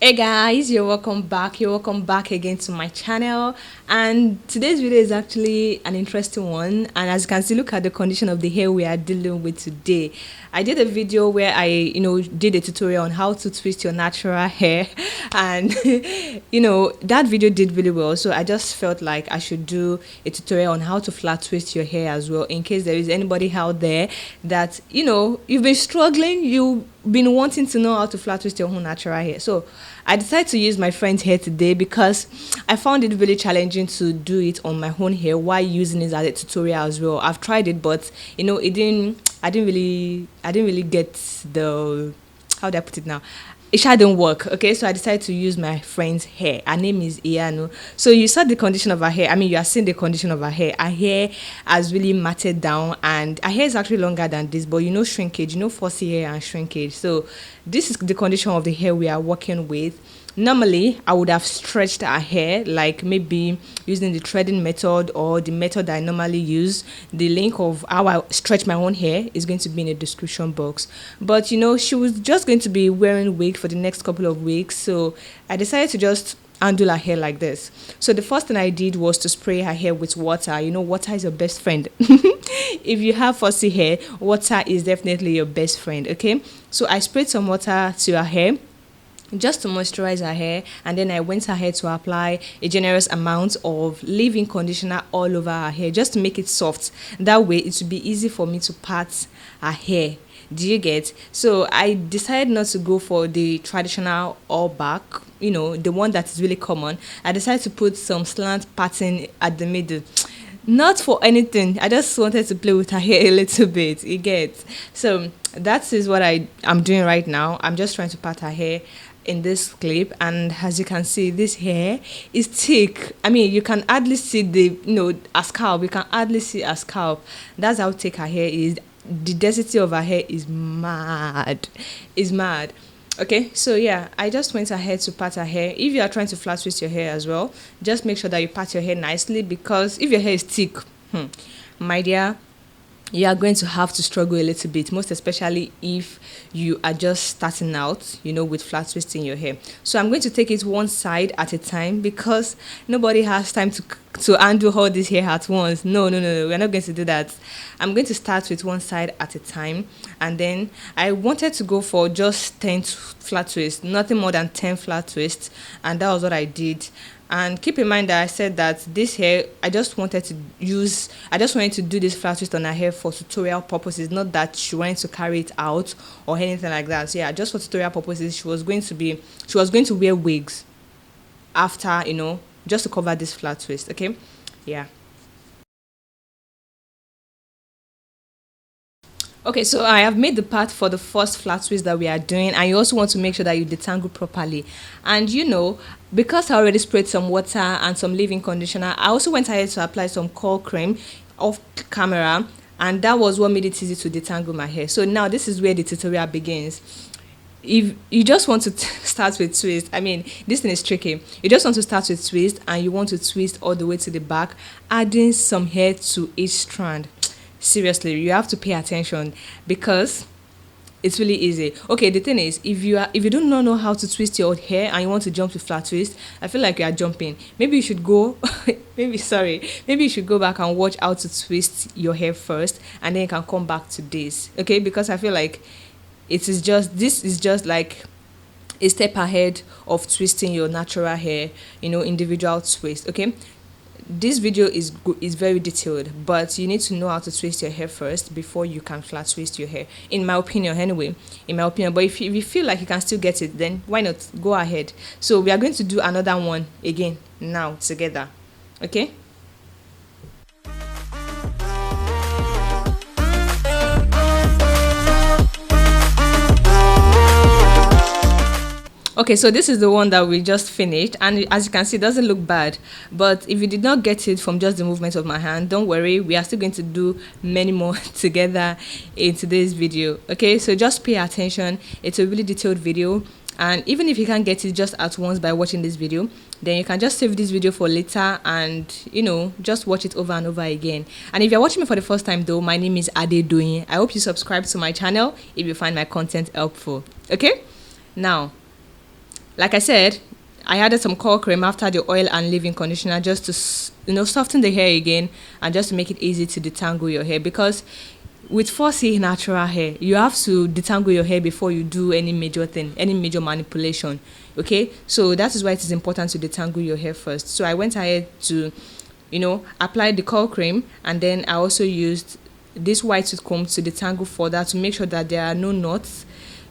Hey guys, you're welcome back again to my channel. And today's video is actually an interesting one, and as you can see, look at the condition of the hair we are dealing with today. I did a video where I did a tutorial on how to twist your natural hair, and that video did really well, so I just felt like I should do a tutorial on how to flat twist your hair as well, in case there is anybody out there that you've been struggling, you've been wanting to know how to flat twist your own natural hair. So I decided to use my friend's hair today because I found it really challenging to do it on my own hair while using it as a tutorial as well. I've tried it, but it didn't. I didn't really get the, how do I put it now? It sure didn't work. Okay, so I decided to use my friend's hair. Her name is Iano. So you saw the condition of her hair. I mean, you are seeing the condition of her hair. Her hair has really matted down, and her hair is actually longer than this. But shrinkage, fussy hair and shrinkage. So this is the condition of the hair we are working with. Normally, I would have stretched her hair, like maybe using the threading method or the method I normally use. The link of how I stretch my own hair is going to be in the description box. But she was just going to be wearing wig for the next couple of weeks, so I decided to just undo her hair like this. So the first thing I did was to spray her hair with water. Water is your best friend. If you have fussy hair, water is definitely your best friend. Okay, so I sprayed some water to her hair just to moisturize her hair, and then I went ahead to apply a generous amount of leave-in conditioner all over her hair, just to make it soft. That way it would be easy for me to part her hair. Do you get? So I decided not to go for the traditional all back, the one that is really common. I decided to put some slant pattern at the middle. Not for anything, I just wanted to play with her hair a little bit. You get? So that is what I'm doing right now. I'm just trying to part her hair in this clip, and as you can see, this hair is thick. I mean, you can hardly see a scalp. You can hardly see a scalp. That's how thick her hair is. The density of her hair is mad. Is mad. Okay, so yeah, I just went ahead to part her hair. If you are trying to flat twist your hair as well, just make sure that you part your hair nicely, because if your hair is thick, my dear, you are going to have to struggle a little bit, most especially if you are just starting out, with flat twisting your hair. So I'm going to take it one side at a time, because nobody has time to undo all this hair at once. No, we're not going to do that. I'm going to start with one side at a time, and then I wanted to go for just 10 flat twists, nothing more than 10 flat twists, and that was what I did. And keep in mind that I said that this hair, I just wanted to do this flat twist on her hair for tutorial purposes, not that she wanted to carry it out or anything like that. So yeah, just for tutorial purposes, she was going to wear wigs after, just to cover this flat twist. Okay, yeah. Okay, so I have made the part for the first flat twist that we are doing, and you also want to make sure that you detangle properly. And because I already sprayed some water and some leave-in conditioner, I also went ahead to apply some curl cream off camera, and that was what made it easy to detangle my hair. So now this is where the tutorial begins. If you just want to start with twist, I mean, this thing is tricky. You just want to start with twist, and you want to twist all the way to the back, adding some hair to each strand. Seriously, you have to pay attention, because it's really easy. Okay, the thing is, if you do not know how to twist your hair and you want to jump to flat twist, I feel like you are jumping. Maybe you should go maybe you should go back and watch how to twist your hair first, and then you can come back to this. Okay, because I feel like this is just like a step ahead of twisting your natural hair, individual twist. Okay, this video is very detailed, but you need to know how to twist your hair first before you can flat twist your hair, in my opinion. But if you feel like you can still get it, then why not go ahead. So we are going to do another one again now together. Okay. Okay, so this is the one that we just finished, and as you can see, it doesn't look bad. But if you did not get it from just the movement of my hand, don't worry, we are still going to do many more together in today's video. Okay, so just pay attention. It's a really detailed video, and even if you can't get it just at once by watching this video, then you can just save this video for later and just watch it over and over again. And if you're watching me for the first time though, my name is Ade Doyin. I hope you subscribe to my channel if you find my content helpful. Okay, now Like I said, I added some cold cream after the oil and leave-in conditioner just to soften the hair again and just to make it easy to detangle your hair, because with 4C natural hair, you have to detangle your hair before you do any major thing, any major manipulation. Okay, so that is why it is important to detangle your hair first. So I went ahead to apply the curl cream, and then I also used this white tooth comb to detangle further to make sure that there are no knots,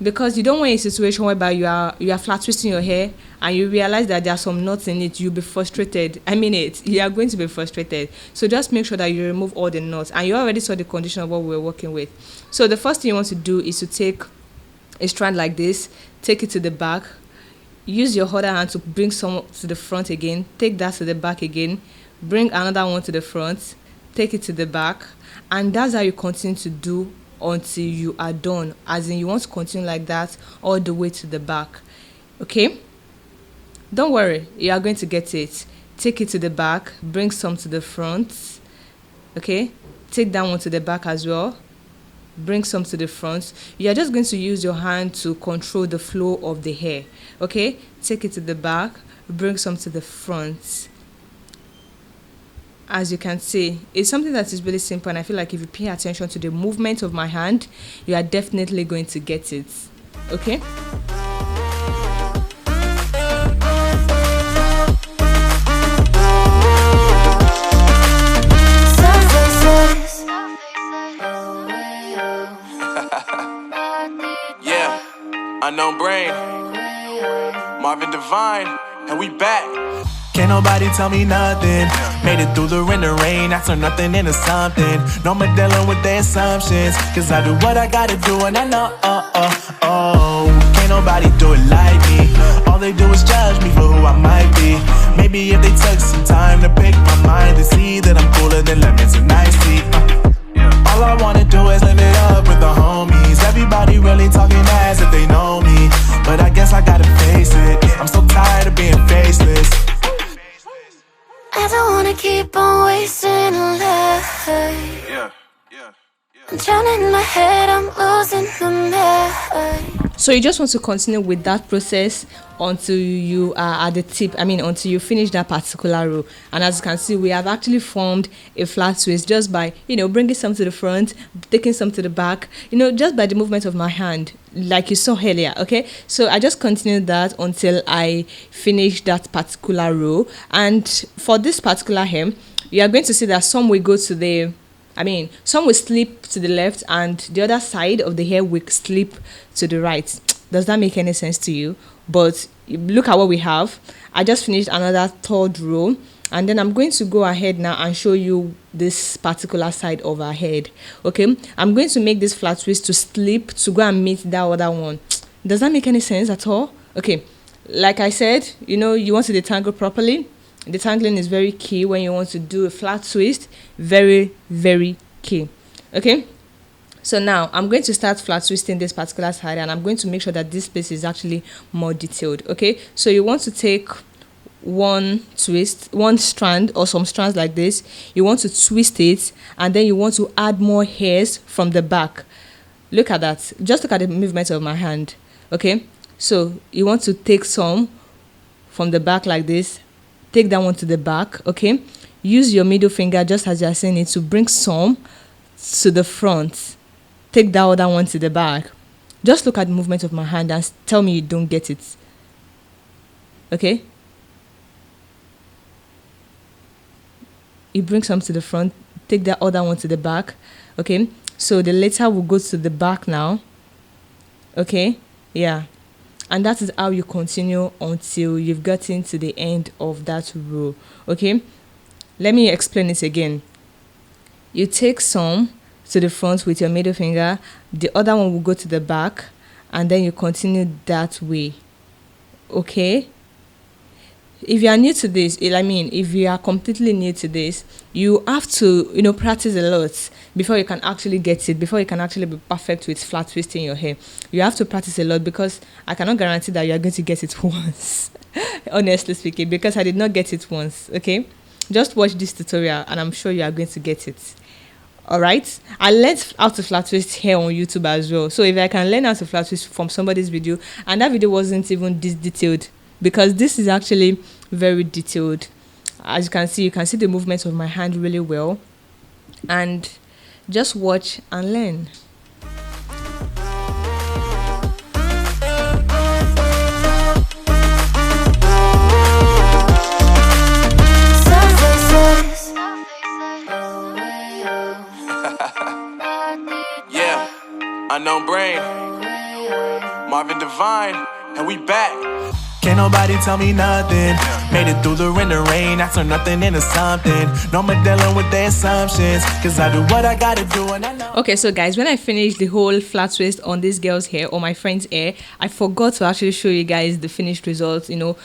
because you don't want a situation whereby you are flat twisting your hair and you realize that there are some knots in it. You'll be frustrated. You are going to be frustrated. So just make sure that you remove all the knots, and you already saw the condition of what we were working with. So the first thing you want to do is to take a strand like this, take it to the back, use your other hand to bring some to the front again, take that to the back again, bring another one to the front, take it to the back, and that's how you continue to do until you are done. As in, you want to continue like that all the way to the back. Okay, don't worry, you are going to get it. Take it to the back, bring some to the front. Okay, take that one to the back as well, bring some to the front. You are just going to use your hand to control the flow of the hair. Okay, take it to the back, bring some to the front. As you can see, it's something that is really simple, and I feel like if you pay attention to the movement of my hand, you are definitely going to get it. Okay, yeah, unknown brain, Marvin Divine, and we back. Can't nobody tell me nothing. Made it through the rain and rain, I turn nothing into something. No more dealing with their assumptions, cause I do what I gotta do, and I know, can't nobody do it like me. All they do is judge me for who I might be. Maybe if they took some time to pick my mind, they see that I'm cooler than lemons and iced tea. All I wanna do is live it up with the homies. Everybody really talking as if they know me, but I guess I gotta face it. I'm so tired of being faceless. I don't wanna keep on wasting a life. I'm drowning in my head, I'm losing my mind. so you just want to continue with that process until you are at the tip. Until you finish that particular row. And as you can see, we have actually formed a flat twist just by bringing some to the front, taking some to the back, just by the movement of my hand, like you saw earlier. Okay, so I just continued that until I finish that particular row. And for this particular hem, you are going to see that some will go to the some will slip to the left, and the other side of the hair will slip to the right. Does that make any sense to you? But look at what we have. I just finished another third row, and then I'm going to go ahead now and show you this particular side of our head. Okay, I'm going to make this flat twist to slip to go and meet that other one. Does that make any sense at all? Okay, like I said, you want to detangle properly. Detangling is very key when you want to do a flat twist. Very, very key. Okay, so now I'm going to start flat twisting this particular side, and I'm going to make sure that this place is actually more detailed. Okay, so you want to take one strand or some strands like this. You want to twist it, and then you want to add more hairs from the back. Look at that. Just look at the movement of my hand. Okay, so you want to take some from the back like this. Take that one to the back. Okay, use your middle finger, just as you are saying it, to bring some to the front. Take that other one to the back. Just look at the movement of my hand and tell me you don't get it. Okay, you bring some to the front, take that other one to the back. Okay, so the later will go to the back now. Okay, yeah, and that is how you continue until you've gotten to the end of that row. Okay, let me explain it again. You take some to the front with your middle finger, the other one will go to the back, and then you continue that way. Okay, if you are new to this, if you are completely new to this, you have to practice a lot before you can actually get it, before you can actually be perfect with flat twisting your hair. You have to practice a lot, because I cannot guarantee that you are going to get it once. Honestly speaking, because I did not get it once. Okay, just watch this tutorial and I'm sure you are going to get it. All right, I learned how to flat twist hair on YouTube as well. So if I can learn how to flat twist from somebody's video, and that video wasn't even this detailed, because this is actually very detailed. As you can see the movements of my hand really well, and just watch and learn. Yeah, Unknown Brain, Marvin Divine, and we back. Can't nobody tell me nothing. Made it through the rain and rain. I turn nothing into something. No more dealing with their assumptions, cause I do what I gotta do and I know. Okay, so guys, when I finished the whole flat twist on this girl's hair or my friend's hair, I forgot to actually show you guys the finished results. You know,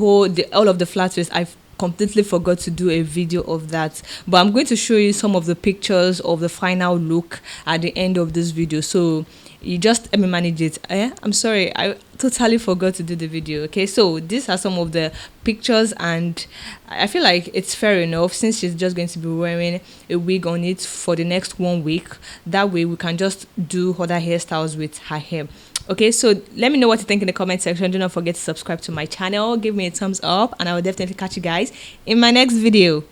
all of the flat twist. I completely forgot to do a video of that, but I'm going to show you some of the pictures of the final look at the end of this video, so you just let me manage it. I'm sorry, I totally forgot to do the video. Okay, so these are some of the pictures, and I feel like it's fair enough since she's just going to be wearing a wig on it for the next 1 week. That way we can just do other hairstyles with her hair. Okay, so let me know what you think in the comment section. Do not forget to subscribe to my channel, give me a thumbs up, and I will definitely catch you guys in my next video.